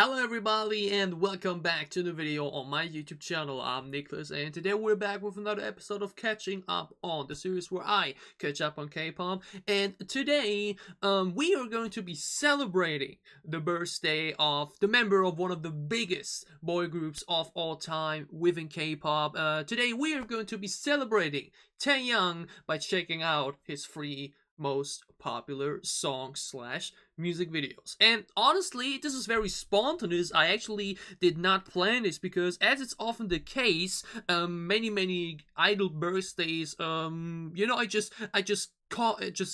Hello everybody and welcome back to the video on my YouTube channel. I'm Nicholas and today we're back with another episode of Catching Up on, the series where I catch up on K-pop. And today we are going to be celebrating the birthday of the member of one of the biggest boy groups of all time within K-pop. Today we are going to be celebrating Taeyang by checking out his three most popular songs / music videos. And honestly, this is very spontaneous. I actually did not plan this because, as it's often the case, many idol birthdays, I just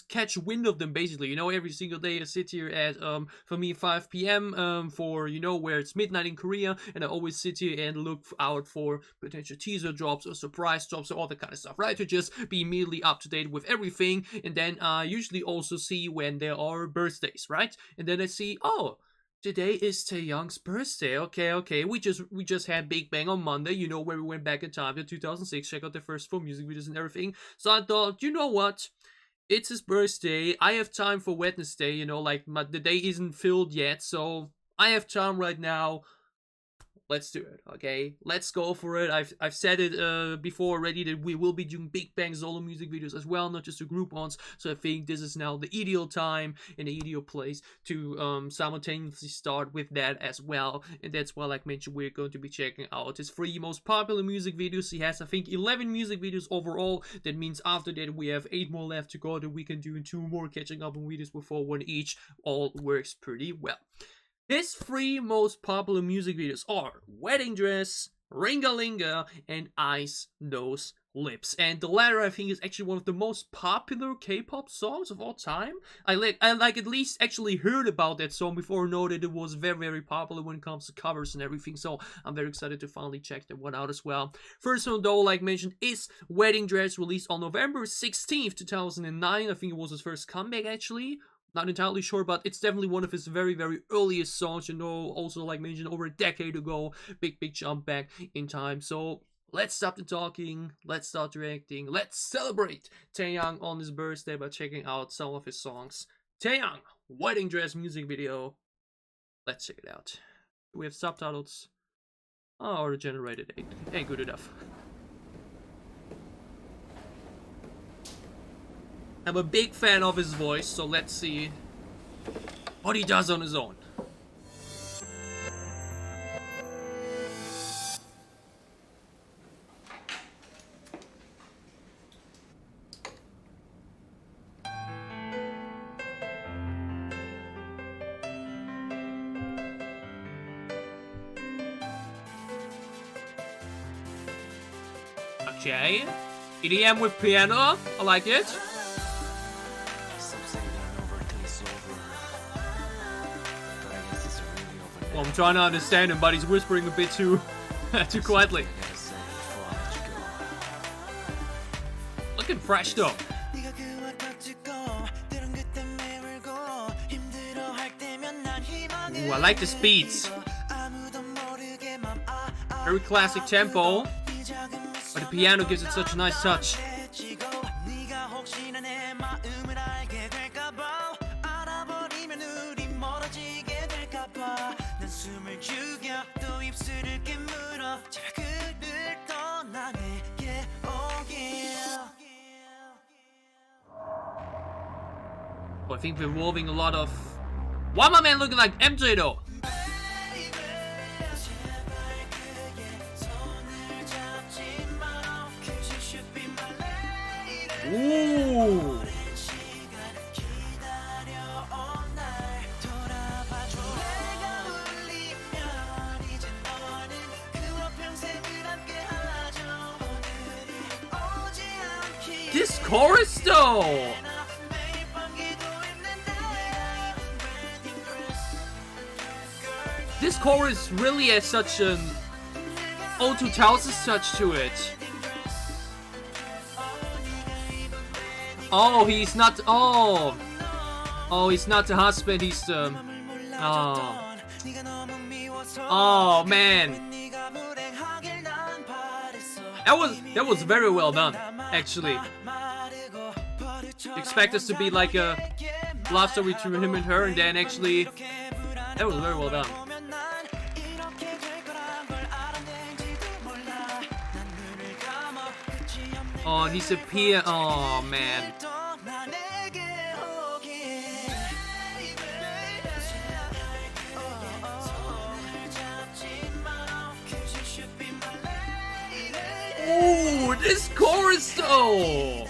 catch wind of them basically. Every single day I sit here at for me 5 p.m. For where it's midnight in Korea, and I always sit here and look out for potential teaser drops or surprise drops or all that kind of stuff, right? To just be immediately up to date with everything. And then I usually also see when there are birthdays, right? And then I see, oh, today is Taeyang's birthday. Okay. We just had Big Bang on Monday, where we went back in time to 2006, check out the first 4 music videos and everything. So I thought, you know what? It's his birthday. I have time for Wednesday, the day isn't filled yet, so I have time right now. Let's do it, okay? Let's go for it. I've said it before already that we will be doing Big Bang solo music videos as well, not just the group ones. So I think this is now the ideal time and the ideal place to simultaneously start with that as well. And that's why, like mentioned, we're going to be checking out his 3 most popular music videos. He has, I think, 11 music videos overall. That means after that we have 8 more left to go that we can do, and 2 more catching up on videos before 1 each. All works pretty well. His 3 most popular music videos are Wedding Dress, Ringa Linga, and Eyes, Nose, Lips. And the latter, I think, is actually one of the most popular K-pop songs of all time. I at least actually heard about that song before I know that it was very popular when it comes to covers and everything. So I'm very excited to finally check that one out as well. First one, though, like mentioned, is Wedding Dress, released on November 16th, 2009. I think it was his first comeback, actually. Not entirely sure, but it's definitely one of his very earliest songs, also like mentioned over a decade ago. Big jump back in time. So let's stop the talking, let's start reacting, let's celebrate Taeyang on his birthday by checking out some of his songs. Taeyang, Wedding Dress music video. Let's check it out. We have subtitles. Oh, auto generated ain't good enough. I'm a big fan of his voice, so let's see what he does on his own. Okay, EDM with piano, I like it. Well, I'm trying to understand him, but he's whispering a bit too quietly. Looking fresh though. Ooh, I like the speeds. Very classic tempo, but the piano gives it such a nice touch. Oh, I think we're involving a lot of... Why my man looking like MJ though? Ooh. This chorus though! This chorus really has such an O2000 touch to it. Oh, he's not. Oh, he's not the husband. He's the. Oh man. That was very well done, actually. Expect us to be like a love story between him and her, and then actually, that was very well done. Oh, he's a peer. Oh man. Ooh, this chorus though.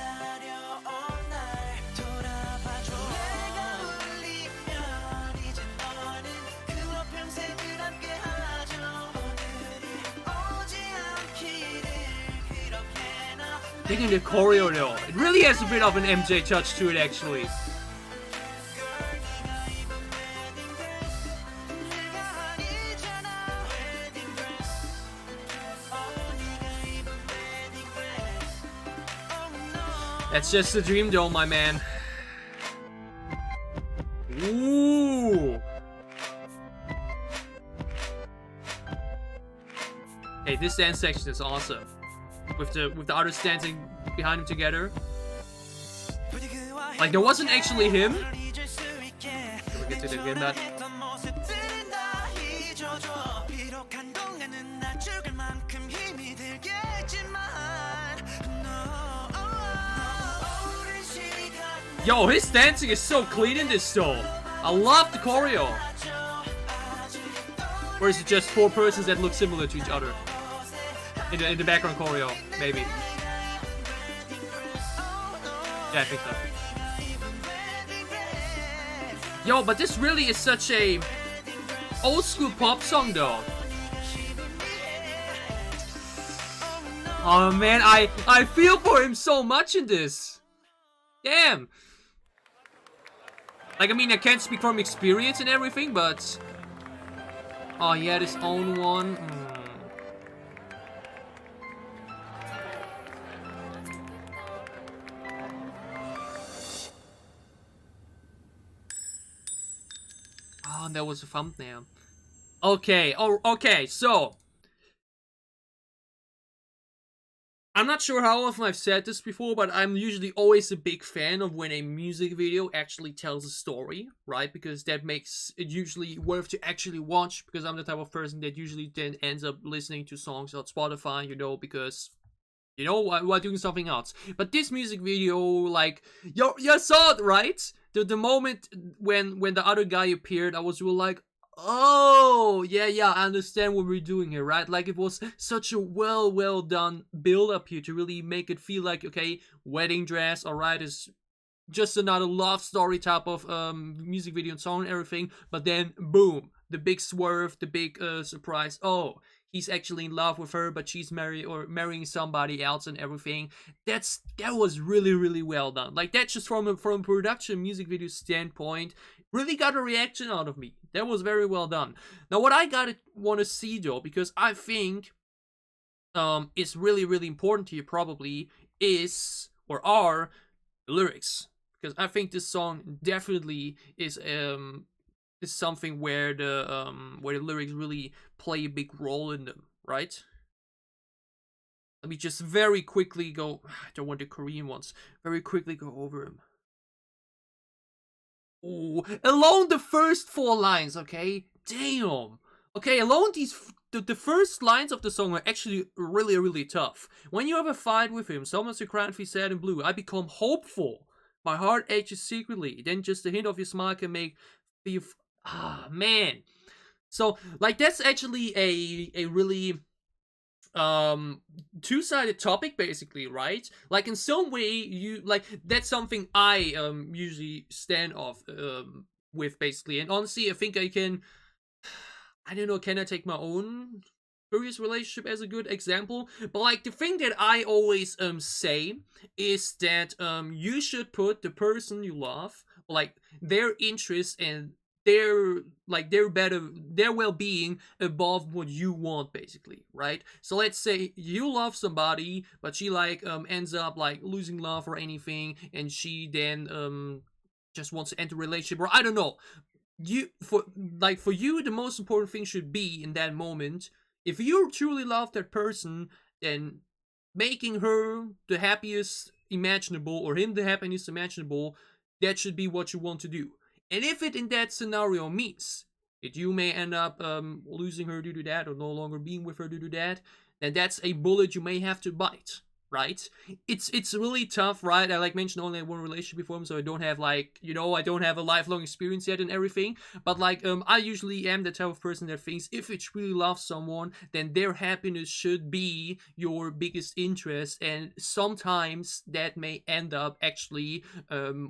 Taking the choreo though, it really has a bit of an MJ touch to it actually. That's just a dream though, my man. Ooh. Hey, this dance section is awesome. With the others dancing behind him together. Like there wasn't actually him. Can we get to the game that? Yo, his dancing is so clean in this though. I love the choreo. Or is it just 4 persons that look similar to each other? In the background choreo, maybe. Yeah, I think so. Yo, but this really is such a old school pop song though. Oh man, I feel for him so much in this. Damn. Like, I mean, I can't speak from experience and everything, but... Oh, he had his own one. Oh, that was a thumbnail. Okay, oh, okay, so... I'm not sure how often I've said this before, but I'm usually always a big fan of when a music video actually tells a story, right? Because that makes it usually worth to actually watch, because I'm the type of person that usually then ends up listening to songs on Spotify, you know, because, you know, while doing something else. But this music video, like, you saw it, right? The moment when the other guy appeared, I was really like, oh, yeah, I understand what we're doing here, right? Like, it was such a well done build up here to really make it feel like, okay, wedding dress, alright, is just another love story type of music video and song and everything, but then, boom, the big swerve, the big surprise, oh, he's actually in love with her, but she's marrying somebody else and everything. That was really well done. Like, that just from a production music video standpoint, really got a reaction out of me. That was very well done. Now, what I want to see though, because I think is really important here probably is or are the lyrics, because I think this song definitely is something where the lyrics really play a big role in them, right? Let me just very quickly go. I don't want the Korean ones. Very quickly go over them. Ooh, alone the first 4 lines, okay? Damn. Okay, alone the first lines of the song are actually really tough. When you have a fight with him, someone's a cry and feel sad and blue. I become hopeful. My heart aches secretly. Then just a hint of your smile can make me. Ah, man. So, like, that's actually a really two-sided topic basically, right? Like, in some way you like, that's something I usually stand off with basically. And honestly, I think I don't know, can I take my own previous relationship as a good example? But like, the thing that I always say is that you should put the person you love, like, their interests and their well-being above what you want basically, right? So let's say you love somebody, but she like ends up like losing love or anything, and she then just wants to enter a relationship, or I don't know. For you, the most important thing should be in that moment, if you truly love that person, then making her the happiest imaginable, or him the happiest imaginable, that should be what you want to do. And if it in that scenario means that you may end up losing her due to that, or no longer being with her due to that, then that's a bullet you may have to bite. right? It's really tough, right? I like mentioned only had one relationship before him, so I don't have like, you know, I don't have a lifelong experience yet and everything. But like I usually am the type of person that thinks if you truly love someone, then their happiness should be your biggest interest, and sometimes that may end up actually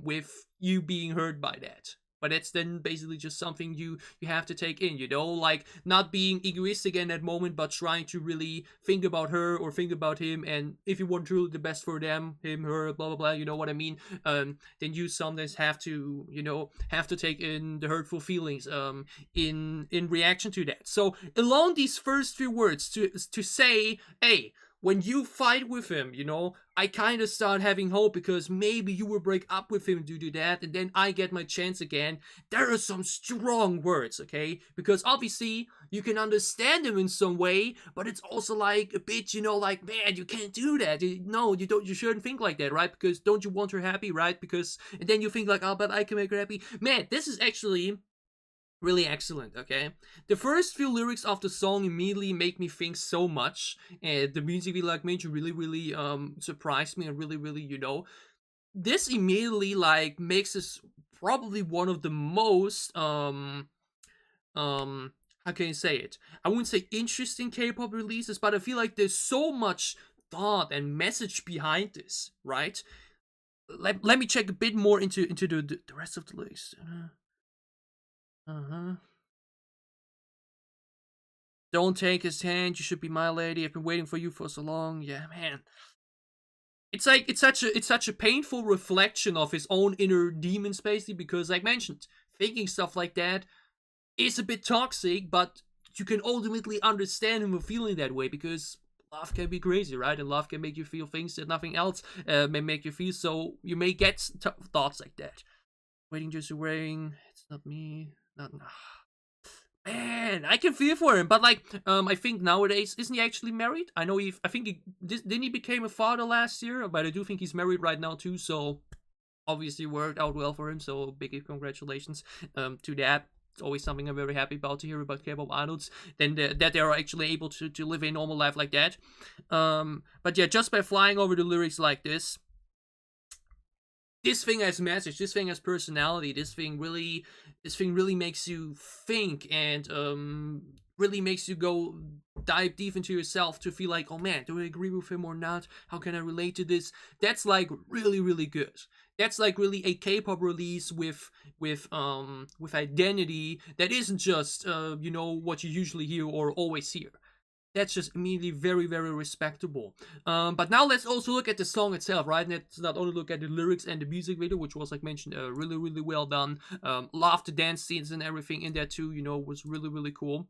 with you being hurt by that. But that's then basically just something you have to take in, you know, like not being egoistic in that moment, but trying to really think about her or think about him, and if you want truly the best for them, him, her, blah blah blah, you know what I mean. Then you sometimes have to, you know, have to take in the hurtful feelings in reaction to that. So along these first few words to say, hey, when you fight with him, you know, I kind of start having hope because maybe you will break up with him due to that, and then I get my chance again. There are some strong words, okay? Because obviously you can understand him in some way, but it's also like a bit, you know, like, man, you can't do that. No, you don't. You shouldn't think like that, right? Because don't you want her happy, right? Because and then you think like, oh, but I can make her happy. Man, this is actually really excellent. Okay, the first few lyrics of the song immediately make me think so much, and the music we like made you really surprised me, and really, you know, this immediately like makes this probably one of the most how can you say it, I wouldn't say interesting K-pop releases, but I feel like there's so much thought and message behind this, right? Let me check a bit more into the rest of the lyrics. Uh-huh. Don't take his hand. You should be my lady. I've been waiting for you for so long. Yeah, man. It's like it's such a painful reflection of his own inner demons, basically. Because, like mentioned, thinking stuff like that is a bit toxic, but you can ultimately understand him feeling that way because love can be crazy, right? And love can make you feel things that nothing else may make you feel. So you may get thoughts like that. Waiting, just waiting. It's not me. Not. Man, I can feel for him, but like, I think nowadays isn't he actually married? I know I think didn't he became a father last year, but I do think he's married right now too. So obviously worked out well for him. So big congratulations to that. It's always something I'm very happy about to hear about K-pop idols. Then that they are actually able to live a normal life like that. But yeah, just by flying over the lyrics like this thing has message, this thing has personality, this thing really makes you think, and really makes you go dive deep into yourself to feel like, oh man, do I agree with him or not? How can I relate to this? That's like really good. That's like really a K-pop release with identity that isn't just you know, what you usually hear or always hear. That's just immediately very respectable. But now let's also look at the song itself, right? And let's not only look at the lyrics and the music video, which was, like mentioned, really well done. Love the dance scenes and everything in there too, you know, was really cool.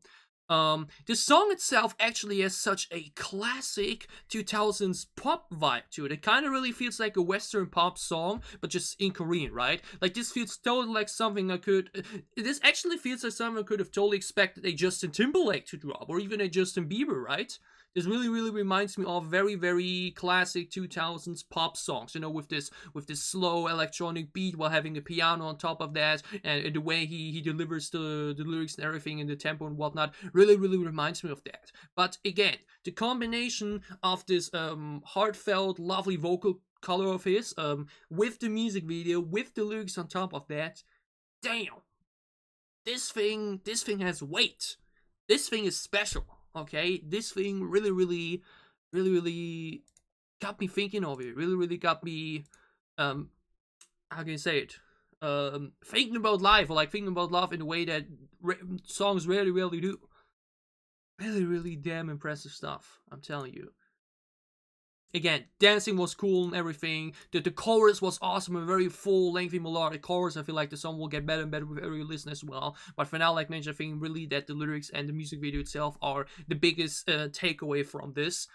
The song itself actually has such a classic 2000s pop vibe to it. It kind of really feels like a Western pop song, but just in Korean, right? Like, this feels totally like something I could. This actually feels like something I could have totally expected a Justin Timberlake to drop, or even a Justin Bieber, right? This really reminds me of very classic 2000s pop songs, you know, with this slow electronic beat while having the piano on top of that, and the way he delivers the lyrics and everything, and the tempo and whatnot, really reminds me of that. But again, the combination of this heartfelt, lovely vocal color of his, with the music video, with the lyrics on top of that, damn, this thing has weight. This thing is special. Okay, this thing really got me thinking of it. Really got me, um, how can you say it? Thinking about life, or like thinking about love in a way that songs rarely do. Really damn impressive stuff. I'm telling you. Again, dancing was cool and everything. The chorus was awesome, a very full, lengthy melodic chorus. I feel like the song will get better and better with every listen as well. But for now, like mentioned, I think really that the lyrics and the music video itself are the biggest takeaway from this.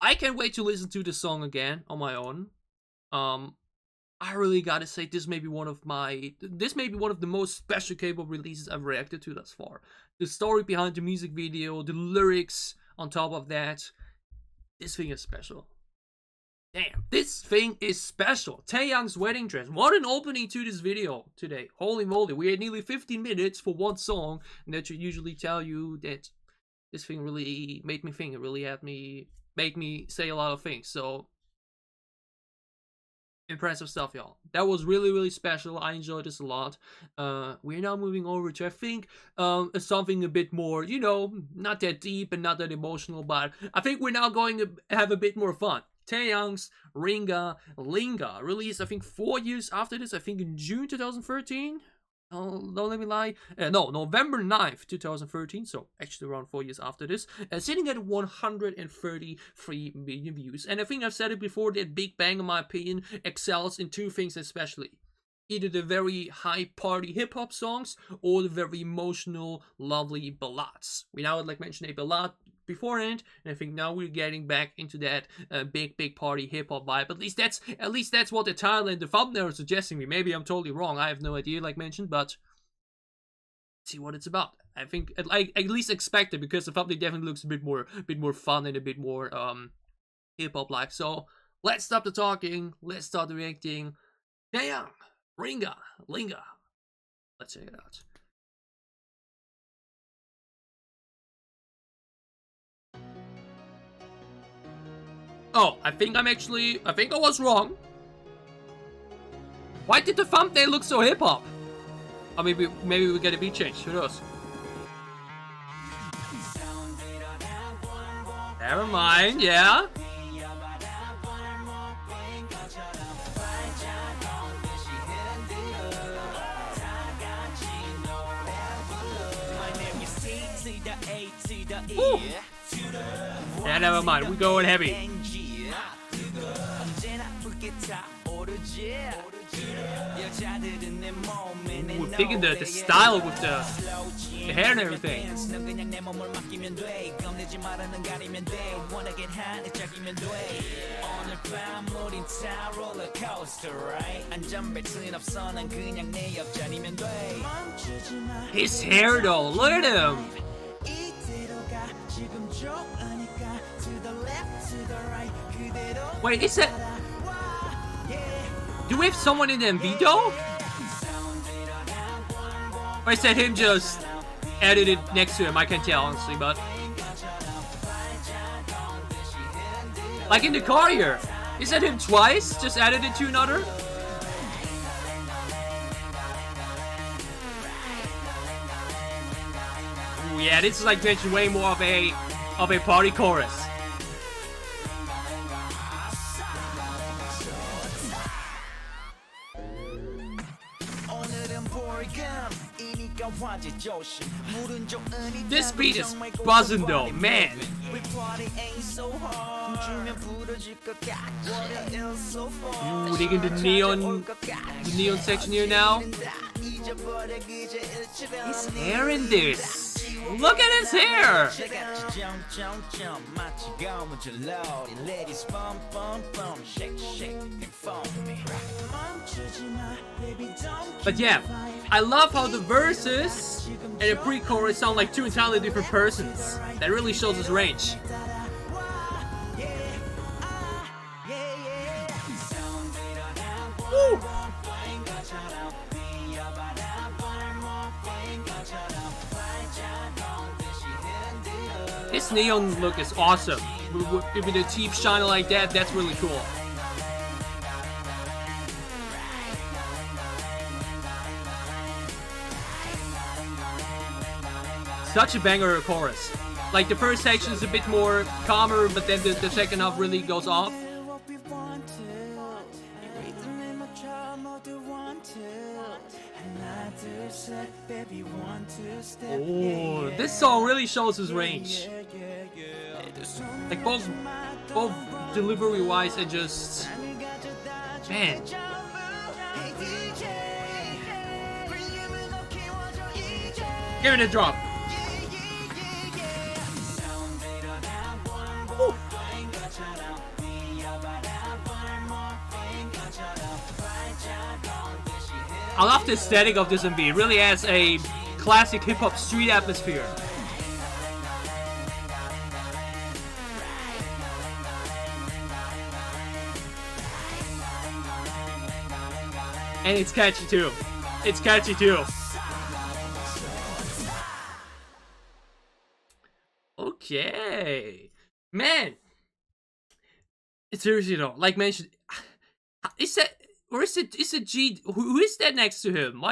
I can't wait to listen to the song again on my own. I really gotta say, this may be one of the most special K-pop releases I've reacted to thus far. The story behind the music video, the lyrics on top of that. This thing is special. Damn, this thing is special. Taeyang's wedding dress. What an opening to this video today. Holy moly, we had nearly 15 minutes for one song, and that should usually tell you that this thing really made me think. It really had me made me say a lot of things. So impressive stuff, y'all. That was really, really special. I enjoyed this a lot. We're now moving over to, I think, something a bit more, you know, not that deep and not that emotional, but I think we're now going to have a bit more fun. Taeyang's Ringa Linga, released I think 4 years after this, I think in June 2013. Don't let me lie. No, November 9th, 2013, so actually around 4 years after this, sitting at 133 million views. And I think I've said it before that Big Bang, in my opinion, excels in 2 things especially. Either the very high party hip-hop songs or the very emotional, lovely ballads. We now, like mentioned, a ballad beforehand, and I think now we're getting back into that big party hip-hop vibe. At least that's what the title and the thumbnail are suggesting me. Maybe I'm totally wrong. I have no idea, like mentioned, but see what it's about. I think I at least expect it, because the thumbnail definitely looks a bit more fun and a bit more hip-hop like. So let's stop the talking. Let's start the reacting. Taeyang, Ringa Linga. Let's check it out. Oh, I think I was wrong. Why did the thumbnail look so hip-hop? Or maybe we get a beat change, who knows? Never mind, yeah. Ooh. Yeah, never mind, we're going heavy. We're picking the style with the hair and everything. His hair though, look at him. Wait, is that... Do we have someone in the MV though? Or is that him just edited next to him? I can't tell honestly, but... Like in the car here. Is that him twice? Just added it to another? Ooh, yeah, this is like mentioned way more of a party chorus. This beat is buzzing though, man. Ooh, digging the neon section here now. His hair in this. Look at his hair. But yeah, I love how the verses and the pre-chorus sound like 2 entirely different persons. That really shows his range. Woo! This neon look is awesome. With the teeth shining like that, that's really cool. Such a banger chorus. Like the first section is a bit more calmer, but then the second half really goes off. Oh, this song really shows his range. Like both delivery wise and just, man. Give it a drop. Woo. I love the aesthetic of this MV. It really adds a classic hip-hop street atmosphere. And it's catchy too. It's catchy too. Okay. Man, seriously though, like mentioned, is that, or is it G? Who is that next to him?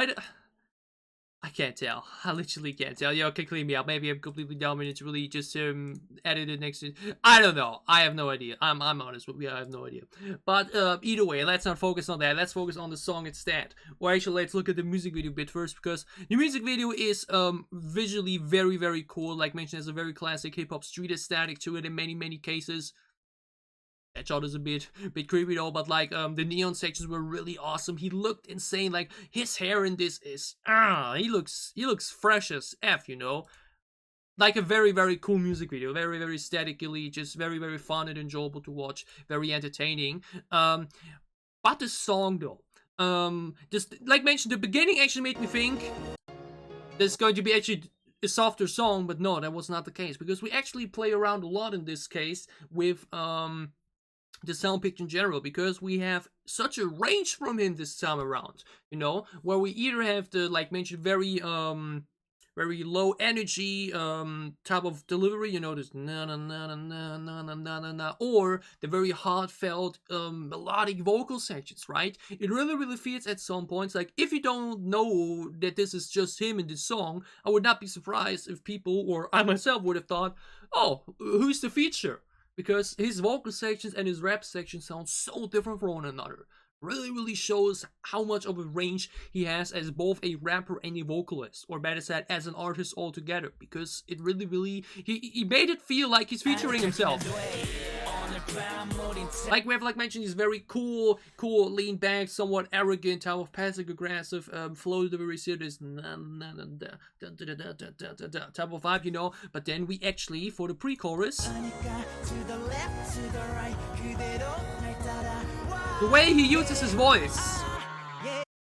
I can't tell. I literally can't tell. Yo, can clean me up. Maybe I'm completely dumb and it's really just edited next to. I don't know. I have no idea. I'm honest with you. I have no idea. But either way, let's not focus on that. Let's focus on the song instead. Or actually, let's look at the music video bit first, because the music video is visually very, very cool. Like mentioned, has a very classic hip hop street aesthetic to it in many cases. That shot is a bit creepy though, but like the neon sections were really awesome. He looked insane. Like his hair in this is he looks fresh as F, you know. Like a very cool music video, very aesthetically, just very fun and enjoyable to watch, very entertaining. But the song though, just like mentioned, the beginning actually made me think there's going to be actually a softer song, but no, that was not the case, because we actually play around a lot in this case with the sound picture in general, because we have such a range from him this time around, you know, where we either have the, like mentioned, very low energy type of delivery, you know, this na na na na na na na na na, or the very heartfelt melodic vocal sections, right? It really feels at some points. Like, if you don't know that this is just him in this song, I would not be surprised if people, or I myself, would have thought, oh, who's the feature? Because his vocal sections and his rap section sound so different from one another. Really shows how much of a range he has as both a rapper and a vocalist, or better said, as an artist altogether. Because it really he made it feel like he's featuring himself. Like we have like mentioned, he's very cool, lean back, somewhat arrogant, type of passive aggressive flow delivery, this type of vibe, you know. But then we actually, for the pre-chorus, the way he uses his voice,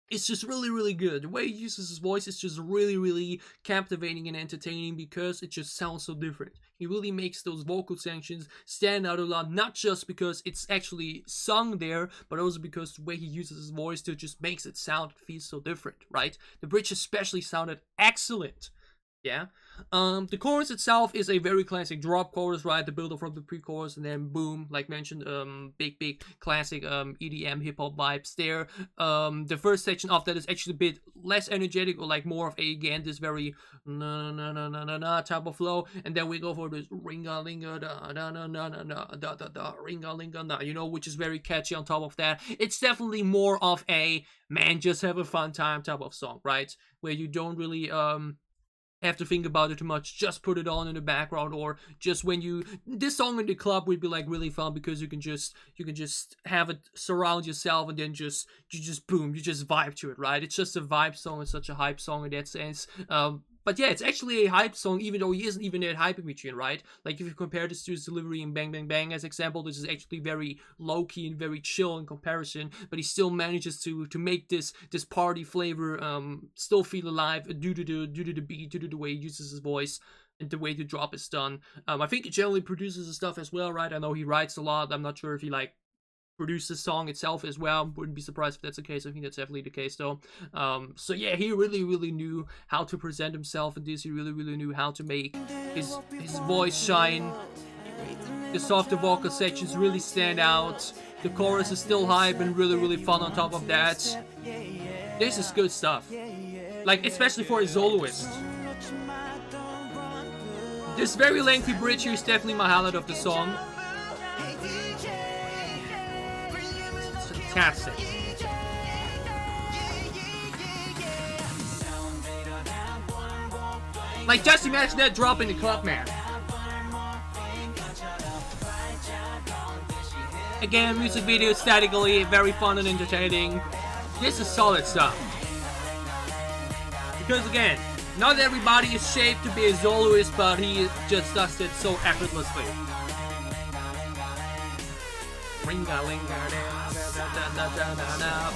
it's just really good. The way he uses his voice is just really captivating and entertaining, because it just sounds so different. He really makes those vocal sections stand out a lot, not just because it's actually sung there, but also because the way he uses his voice to just makes it sound, feel so different, right? The bridge especially sounded excellent. Yeah. The chorus itself is a very classic drop chorus, right? The build up from the pre-chorus and then boom, like mentioned, big classic EDM hip hop vibes there. The first section of that is actually a bit less energetic, or like more of a, again, this very na type of flow, and then we go for this ringa linga da da na na na na da da da ringa linga na, you know, which is very catchy. On top of that, it's definitely more of a man, just have a fun time type of song, right? Where you don't really have to think about it too much, just put it on in the background, or just when you, this song in the club would be like really fun, because you can just have it surround yourself, and then you just boom, you just vibe to it, right? It's just a vibe song. It's such a hype song in that sense. But yeah, it's actually a hype song, even though he isn't even that hype machine, right? Like, if you compare this to his delivery in Bang Bang Bang as example, this is actually very low-key and very chill in comparison, but he still manages to make this party flavor still feel alive due to the beat, due to the way he uses his voice, and the way the drop is done. I think he generally produces his stuff as well, right? I know he writes a lot. I'm not sure if he like produced the song itself as well. Wouldn't be surprised if that's the case. I think that's definitely the case though. So yeah, he really knew how to present himself in this. He really knew how to make his voice shine. The softer vocal sections really stand out. The chorus is still hype and really fun on top of that. This is good stuff. Like, especially for a soloist. This very lengthy bridge here is definitely my highlight of the song. Fantastic. Like, just imagine that drop in the club, man. Again, music video statically very fun and entertaining. This is solid stuff. Because again, not everybody is shaped to be a soloist, but he just does it so effortlessly. Ringa linga da da da da da da.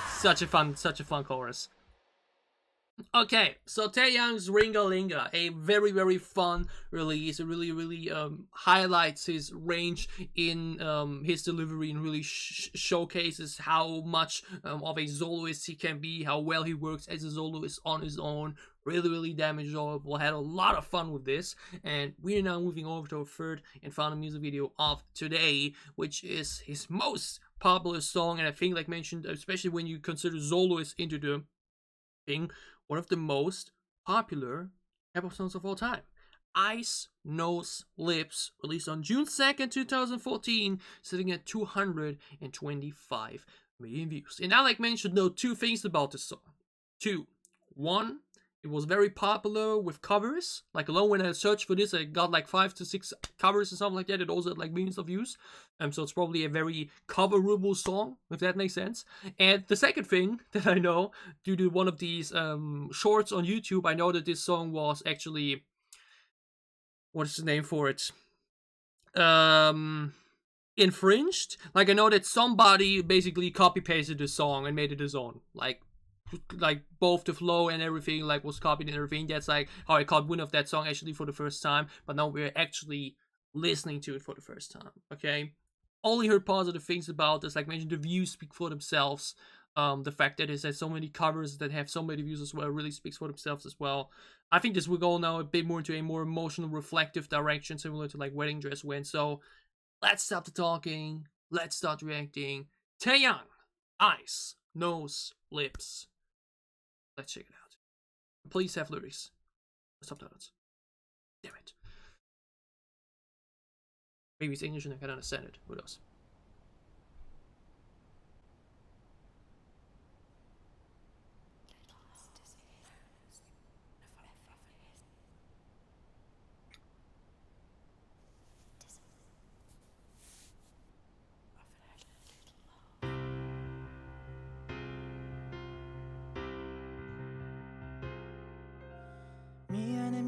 Such a fun chorus. Okay, so Taeyang's Ringa Linga, a very fun release. It really highlights his range in his delivery and really showcases how much of a soloist he can be, how well he works as a soloist on his own. Really damn enjoyable. Had a lot of fun with this, and we are now moving over to our third and final music video of today, which is his most popular song, and I think, like mentioned, especially when you consider soloists into the thing, one of the most popular K-pop songs of all time. Eyes, Nose, Lips, released on June 2nd, 2014, sitting at 225 million views. And I, like mentioned, know two things about this song. Two. One, it was very popular with covers. Like alone when I searched for this, I got like 5 to 6 covers or something like that. It also had like millions of views. So it's probably a very coverable song, if that makes sense. And the second thing that I know, due to one of these shorts on YouTube, I know that this song was actually, what is the name for it? Infringed. Like I know that somebody basically copy pasted the song and made it his own. Like both the flow and everything like was copied and everything. That's like how I caught wind of that song actually for the first time, but now we're actually listening to it for the first time. Okay, only heard positive things about this. Like mentioned, the views speak for themselves. The fact that it has so many covers that have so many views as well really speaks for themselves as well. I think this will go now a bit more into a more emotional, reflective direction, similar to like Wedding Dress went. So let's stop the talking, let's start reacting. Taeyang, Eyes, Nose, Lips. Let's check it out. Please have lyrics. Subtitles. Damn it. Maybe it's English and I can understand it. Who knows?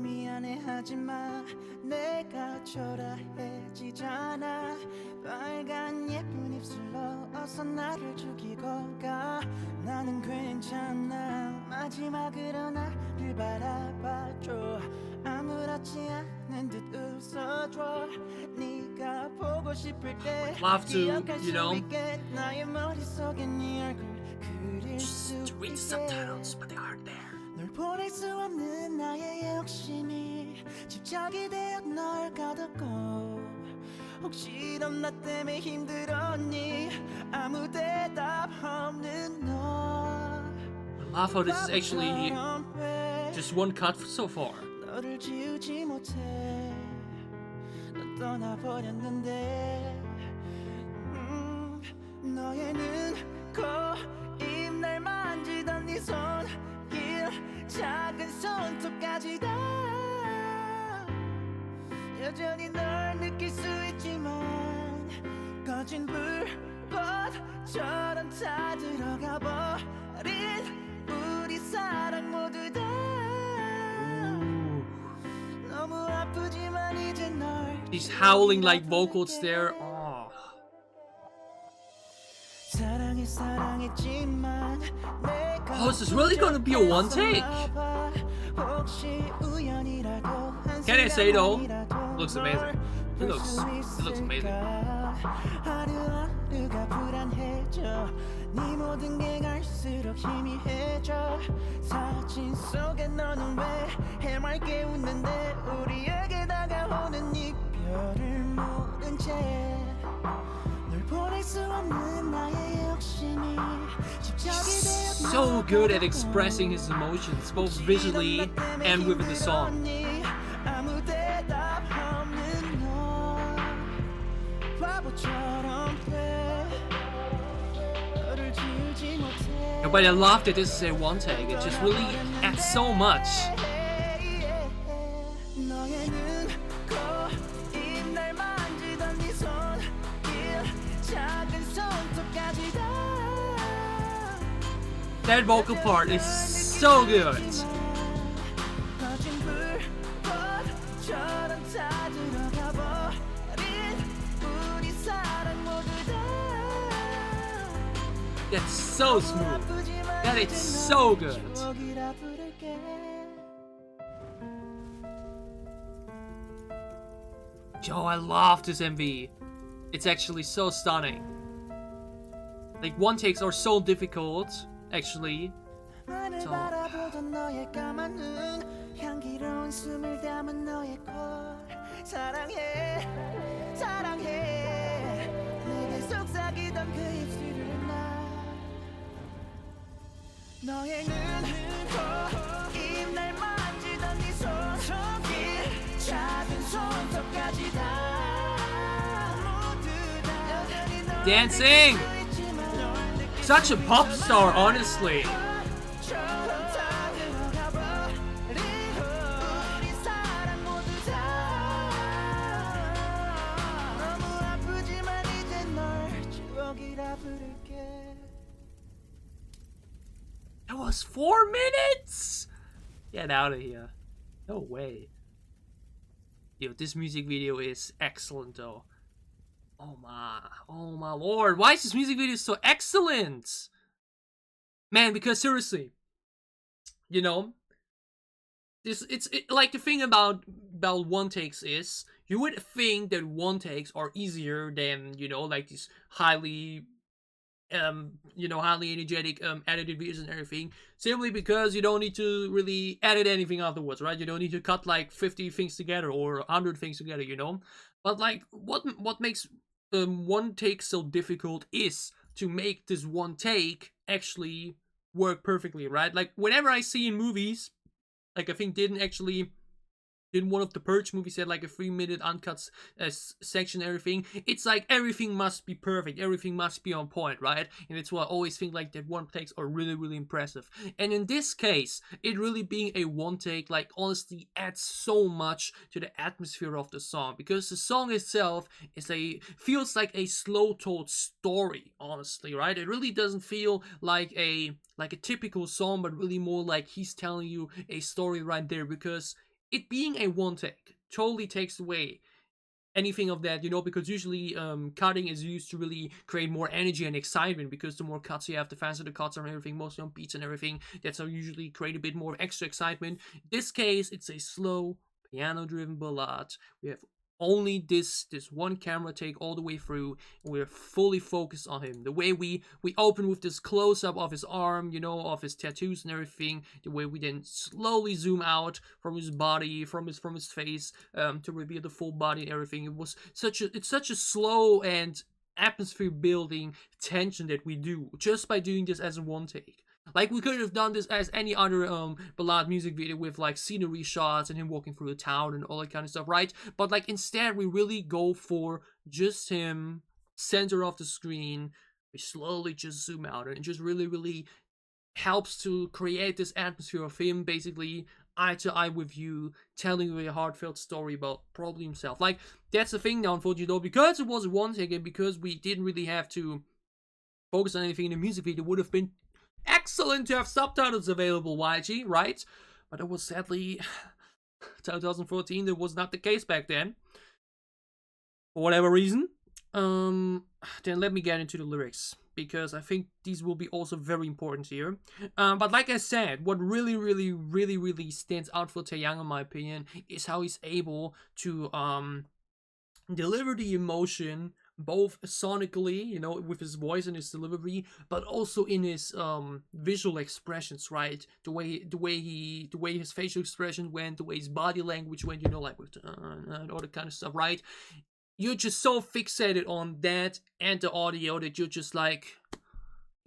미안해 하지마 내가 초라해지잖아 빨간 예쁜 입술로 어서 나를 죽이고 가 나는 괜찮아 마지막으로 나를 바라봐줘 아무렇지 않은 듯 웃어줘 네가 보고 싶을 때 기억할 수 있게 나의 머릿속에 네 얼굴 그릴 수 있게 read the subtitles, but they aren't there. 널 보낼 수 없는 나의 욕심이 집착이 되어 널 가뒀고 혹시 넌 나 때문에 힘들었니 아무 대답 없는 너 I love how this is actually just one cut so far. 너를 지우지 못해 넌 떠나버렸는데 너의 눈, 코, 입 날 만지던 네 손 작은 손톱까지 다 여전히 널 느낄 수 있지만 꺼진 불꽃처럼 다 들어가 버린 우리 사랑 모두 다 너무 아프지만 이제 널 These howling like vocals there. Oh. Oh, is this really gonna be a one take? Can I say though? Looks amazing. It looks amazing. 네 모든 게 갈수록 희미해져 사진 속에 너는 왜 해맑게 웃는데 우리에게 다가오는 이별을 모른 채 널 보낼 수 없는 나의 욕심이 집착이 되어 So good at expressing his emotions, both visually and within the song. 아무 대답 없는 너 바보처럼 돼 너를 지우지 못해 But I love that this is a one take. It just really adds so much. 너의 눈, 코, 입 날 만지던 네 손길 작은 손톱까지 다 That vocal part is so good. 꺼진 불꽃처럼 다 들어가 버린 우리 사랑 모두 다 That's so smooth. That is so good. 여기라 부를게. Yo, I love this MV. It's actually so stunning. Like, one takes are so difficult, actually. 하늘 저- 바라보던 너의 까만 눈, 향기로운 숨을 담은 너의 콜. 사랑해, 사랑해. 내게 속삭이던 그 입술을 나. 너의 눈, 코, 입 날 만지던 네 손길, 작은 손톱까지 다 모두 다 여전히 널 Dancing! 느낄 수 있지만 널 느낄 Such a pop star, honestly. That was 4 minutes! Get out of here. No way. Yo, this music video is excellent though. Oh my lord. Why is this music video so excellent? Man, because seriously, you know, like the thing about one takes is you would think that one takes are easier than, you know, like these highly highly energetic edited videos and everything, simply because you don't need to really edit anything afterwards, right? You don't need to cut like 50 things together or 100 things together, you know. But like what makes one take so difficult is to make this one take actually work perfectly, right? Like whenever I see in movies, like I think didn't one of the Purge movies had like a 3-minute uncut section, everything. It's like everything must be perfect, everything must be on point, right? And it's why I always think like that one takes are really, really impressive. And in this case, it really being a one take, like honestly adds so much to the atmosphere of the song, because the song itself feels like a slow told story, honestly, right? It really doesn't feel like a typical song, but really more like he's telling you a story right there, because it being a one take totally takes away anything of that, you know, because usually cutting is used to really create more energy and excitement, because the more cuts you have, the faster the cuts are and everything, mostly on beats and everything. That's how usually create a bit more extra excitement. In this case, it's a slow, piano-driven ballad. We have only this one camera take all the way through, and we're fully focused on him. The way we open with this close-up of his arm, you know, of his tattoos and everything, the way we then slowly zoom out from his body, from his face, to reveal the full body and everything. It's such a slow and atmosphere building tension that we do just by doing this as a one take. Like, we could have done this as any other ballad music video with like scenery shots and him walking through the town and all that kind of stuff, right? But like instead we really go for just him, center of the screen. We slowly just zoom out, and it just really, really helps to create this atmosphere of him basically eye to eye with you, telling you a heartfelt story about probably himself. Like, that's the thing now, unfortunately, though, because it was a one take and because we didn't really have to focus on anything in the music video, it would have been excellent to have subtitles available, YG, right? But it was sadly 2014. That was not the case back then, for whatever reason. Then let me get into the lyrics, because I think these will be also very important here. But like I said, what really, really, really, really stands out for Taeyang, in my opinion, is how he's able to deliver the emotion, both sonically, you know, with his voice and his delivery, but also in his visual expressions, right? The way his facial expression went, the way his body language went, you know, like with and all that kind of stuff, right? You're just so fixated on that and the audio that you're just like,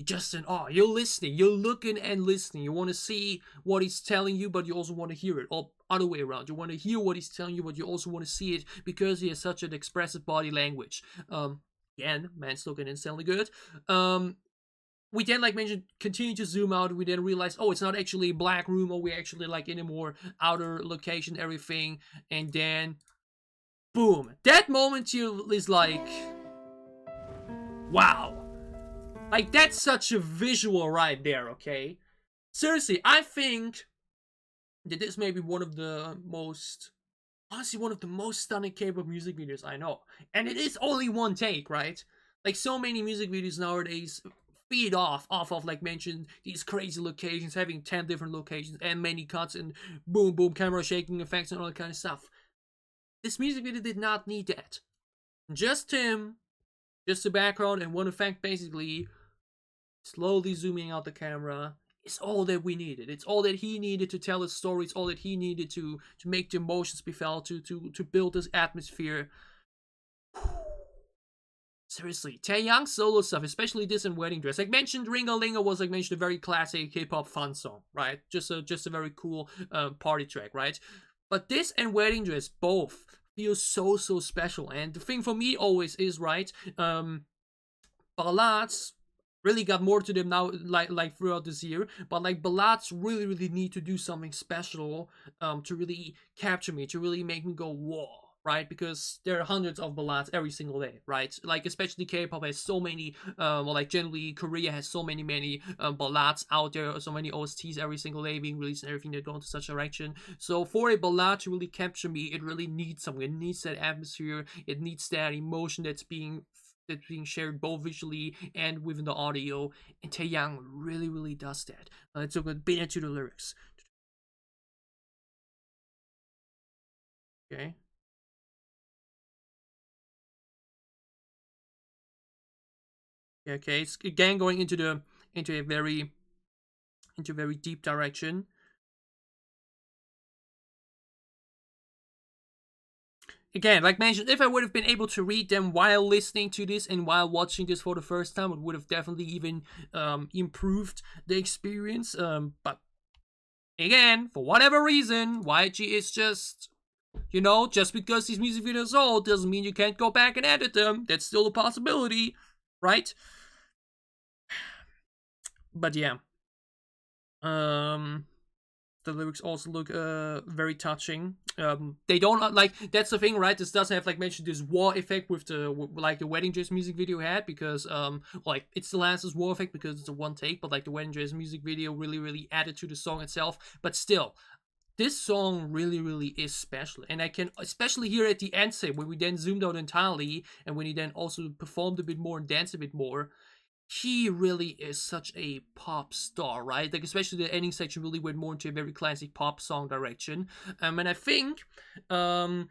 just in awe. You're listening, you're looking and listening. You want to see what he's telling you, but you also want to hear it, or other way around. You want to hear what he's telling you, but you also want to see it, because he has such an expressive body language. Again, man's looking insanely good. We then, like mentioned, continue to zoom out. We then realize, oh, it's not actually a black room, or we're actually like in a more outer location, everything. And then, boom. That moment is like, wow. Like, that's such a visual right there, okay? Seriously, I think that this may be one of the most, honestly, one of the most stunning K-pop music videos I know. And it is only one take, right? Like, so many music videos nowadays feed off of like mentioned these crazy locations, having 10 different locations and many cuts and boom boom camera shaking effects and all that kind of stuff. This music video did not need that. Just him, just the background and one effect basically slowly zooming out the camera is all that we needed. It's all that he needed to tell his story. It's all that he needed to make the emotions be felt, to build this atmosphere. Seriously, Taeyang's solo stuff, especially this in Wedding Dress. Like mentioned, Ringa Linga was like mentioned a very classic hip-hop fun song, right? Just a very cool party track, right? But this and Wedding Dress both feel so special. And the thing for me always is, right, ballads really got more to them now, like throughout this year. But like ballads really need to do something special to really capture me, to really make me go whoa, right? Because there are hundreds of ballads every single day, right? Like especially K-pop has so many, well, like generally Korea has so many ballads out there, so many OSTs every single day being released and everything that go into such direction. So for a ballad to really capture me, it really needs something. It needs that atmosphere. It needs that emotion that's being shared both visually and within the audio, and Taeyang really does that. Let's look a bit into the lyrics. Okay. Okay, it's again going into a very deep direction. Again, like mentioned, if I would have been able to read them while listening to this and while watching this for the first time, it would have definitely even improved the experience. But again, for whatever reason, YG is just, you know, just because these music videos are old doesn't mean you can't go back and edit them. That's still a possibility, right? But yeah. The lyrics also look very touching. They don't like, that's the thing, right? This doesn't have, like mentioned, this war effect with like the Wedding Dress music video had, because like it still has this war effect because it's a one take, but like the Wedding Dress music video really added to the song itself. But still, this song really is special, and I can especially hear at the end say when we then zoomed out entirely and when he then also performed a bit more and danced a bit more. He really is such a pop star, right? Like especially the ending section really went more into a very classic pop song direction. And I think, I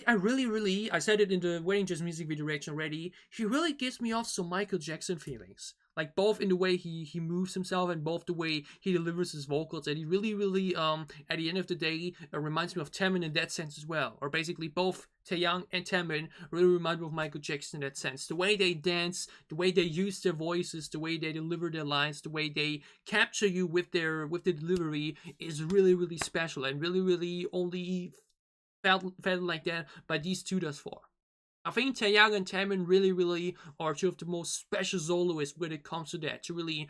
really, I said it in the Wedding Dress music video reaction already. He really gives me off some Michael Jackson feelings, like both in the way he moves himself and both the way he delivers his vocals. And he really at the end of the day reminds me of Taemin in that sense as well. Or basically both Taeyang and Taemin really remind me of Michael Jackson in that sense. The way they dance, the way they use their voices, the way they deliver their lines, the way they capture you with the delivery is really special, and really only felt like that by these two thus far. I think Taeyang and Taemin really are two of the most special soloists when it comes to that, to really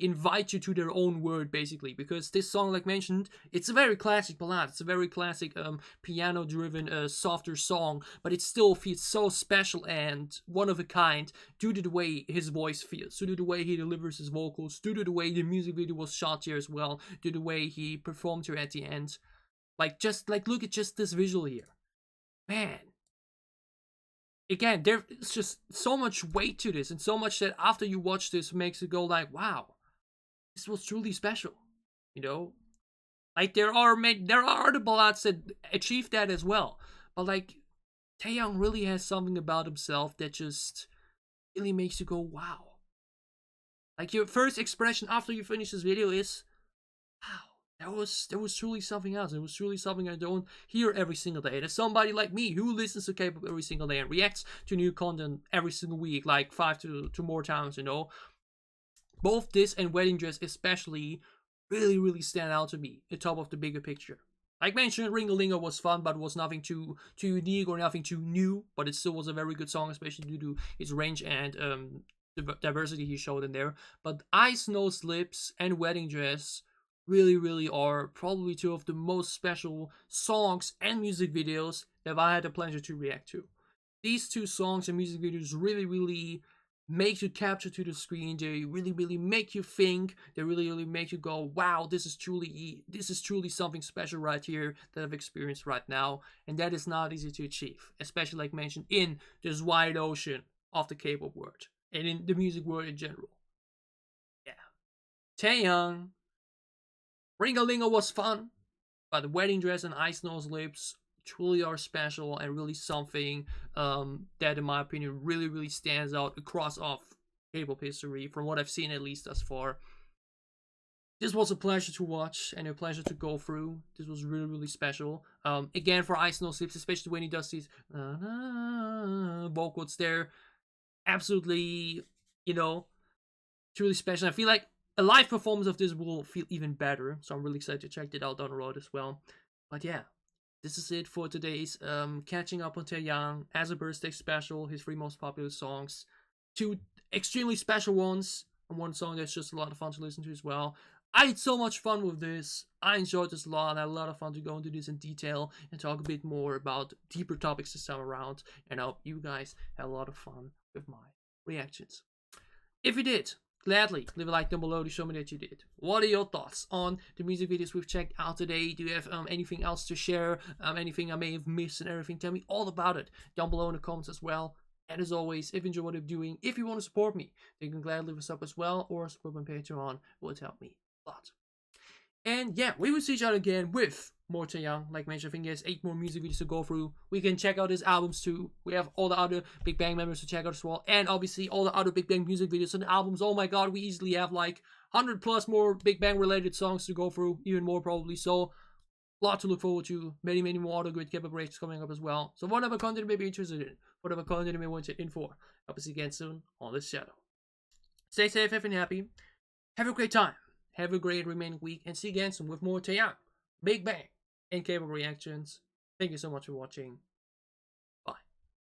invite you to their own world, basically. Because this song, like mentioned, it's a very classic ballad. It's a very classic piano-driven, softer song, but it still feels so special and one of a kind due to the way his voice feels, due to the way he delivers his vocals, due to the way the music video was shot here as well, due to the way he performed here at the end. Like, just like look at just this visual here, man. Again, there's just so much weight to this, and so much that after you watch this makes you go like, wow, this was truly special, you know? Like, there are other ballads that achieve that as well, but like, Taeyang really has something about himself that just really makes you go, wow. Like, your first expression after you finish this video is, wow. That was truly something else. It was truly something I don't hear every single day. And as somebody like me who listens to K-pop every single day and reacts to new content every single week, like 5 to more times, you know, both this and Wedding Dress especially really stand out to me at top of the bigger picture. Like mentioned, Ringa Linga was fun, but it was nothing too unique or nothing too new. But it still was a very good song, especially due to its range and the diversity he showed in there. But Eyes, Nose, Lips and Wedding Dress really are probably two of the most special songs and music videos that I had the pleasure to react to. These two songs and music videos really make you capture to the screen. They really make you think. They really make you go, wow, this is truly something special right here that I've experienced right now. And that is not easy to achieve, especially like mentioned in this wide ocean of the K-pop world. and in the music world in general. Yeah. Taeyang, Ringa Linga was fun, but the wedding dress and Ice Nose Lips truly are special and really something that, in my opinion, really stands out across off K-pop history, from what I've seen at least thus far. This was a pleasure to watch and a pleasure to go through. This was really special. Again, for Ice Nose Lips, especially when he does these vocals there, absolutely, you know, truly special. I feel like a live performance of this will feel even better, so I'm really excited to check that out down the road as well. But yeah, this is it for today's catching up on Taeyang as a birthday special. His 3 most popular songs, 2 extremely special ones, and 1 song that's just a lot of fun to listen to as well. I had so much fun with this. I enjoyed this a lot. I had a lot of fun to go into this in detail and talk a bit more about deeper topics this time around. And I hope you guys had a lot of fun with my reactions. If you did, gladly leave a like down below to show me that you did. What are your thoughts on the music videos we've checked out today? Do you have anything else to share? Anything I may have missed and everything? Tell me all about it down below in the comments as well. And as always, if you enjoy what I'm doing, if you want to support me, then you can gladly leave a sub as well, or support my Patreon. It would help me a lot. And yeah, we will see each other again with more Taeyang. Like mentioned, I think there's 8 more music videos to go through. We can check out his albums too. We have all the other Big Bang members to check out as well. And obviously all the other Big Bang music videos and albums. Oh my god, we easily have like 100 plus more Big Bang related songs to go through. Even more probably. So, a lot to look forward to. Many more other great K-pop reactions coming up as well. So whatever content you may be interested in, whatever content you may want to in for, I'll see you again soon on this channel. Stay safe, happy and happy. Have a great time. Have a great remaining week, and see you again soon with more Taeyang, Big Bang, and K-pop reactions. Thank you so much for watching.